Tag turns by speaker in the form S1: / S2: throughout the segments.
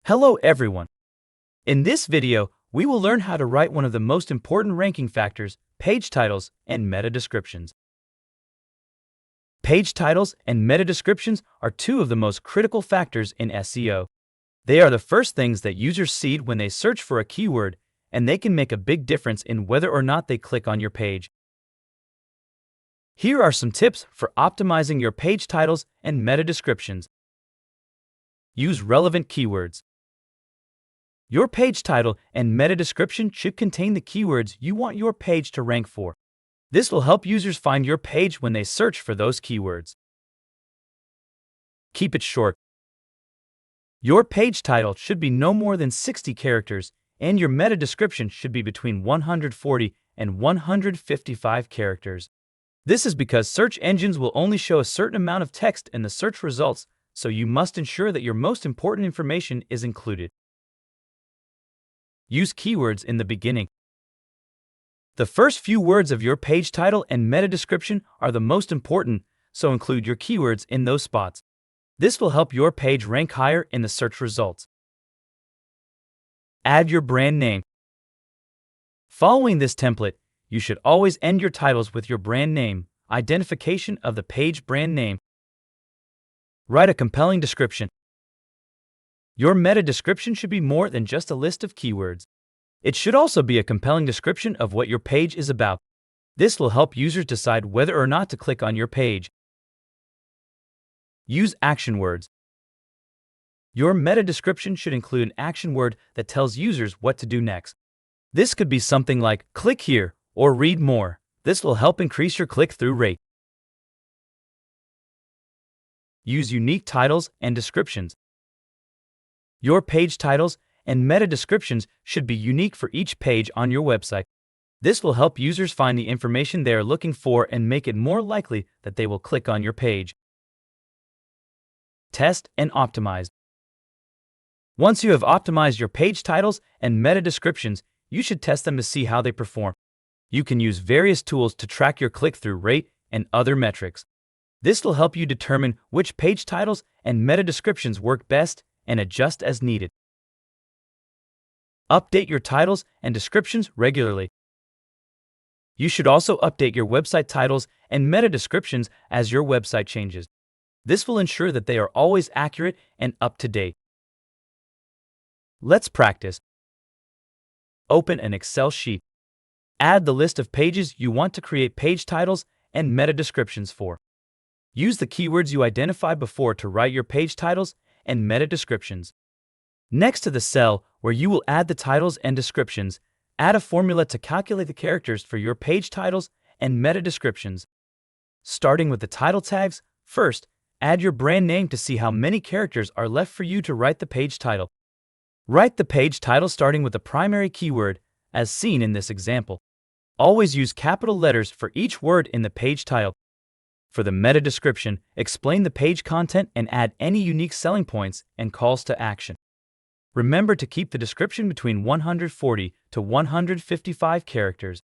S1: Hello everyone. In this video, we will learn how to write one of the most important ranking factors, page titles and meta descriptions. Page titles and meta descriptions are two of the most critical factors in SEO. They are the first things that users see when they search for a keyword, and they can make a big difference in whether or not they click on your page. Here are some tips for optimizing your page titles and meta descriptions. Use relevant keywords. Your page title and meta description should contain the keywords you want your page to rank for. This will help users find your page when they search for those keywords. Keep it short. Your page title should be no more than 60 characters, and your meta description should be between 140 and 155 characters. This is because search engines will only show a certain amount of text in the search results, so you must ensure that your most important information is included. Use keywords in the beginning. The first few words of your page title and meta description are the most important, so include your keywords in those spots. This will help your page rank higher in the search results. Add your brand name. Following this template, you should always end your titles with your brand name, identification of the page brand name. Write a compelling description. Your meta description should be more than just a list of keywords. It should also be a compelling description of what your page is about. This will help users decide whether or not to click on your page. Use action words. Your meta description should include an action word that tells users what to do next. This could be something like click here or read more. This will help increase your click-through rate. Use unique titles and descriptions. Your page titles and meta descriptions should be unique for each page on your website. This will help users find the information they are looking for and make it more likely that they will click on your page. Test and optimize. Once you have optimized your page titles and meta descriptions, you should test them to see how they perform. You can use various tools to track your click-through rate and other metrics. This will help you determine which page titles and meta descriptions work best and adjust as needed. Update your titles and descriptions regularly. You should also update your website titles and meta descriptions as your website changes. This will ensure that they are always accurate and up to date. Let's practice. Open an Excel sheet. Add the list of pages you want to create page titles and meta descriptions for. Use the keywords you identified before to write your page titles and meta descriptions. Next to the cell where you will add the titles and descriptions, add a formula to calculate the characters for your page titles and meta descriptions. Starting with the title tags, first, add your brand name to see how many characters are left for you to write the page title. Write the page title starting with the primary keyword, as seen in this example. Always use capital letters for each word in the page title. For the meta description, explain the page content and add any unique selling points and calls to action. Remember to keep the description between 140 to 155 characters.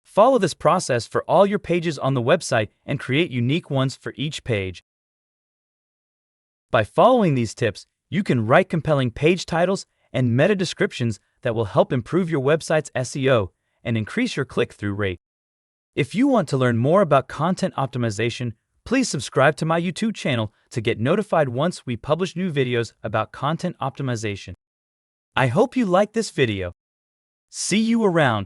S1: Follow this process for all your pages on the website and create unique ones for each page. By following these tips, you can write compelling page titles and meta descriptions that will help improve your website's SEO and increase your click-through rate. If you want to learn more about content optimization, please subscribe to my YouTube channel to get notified once we publish new videos about content optimization. I hope you liked this video. See you around.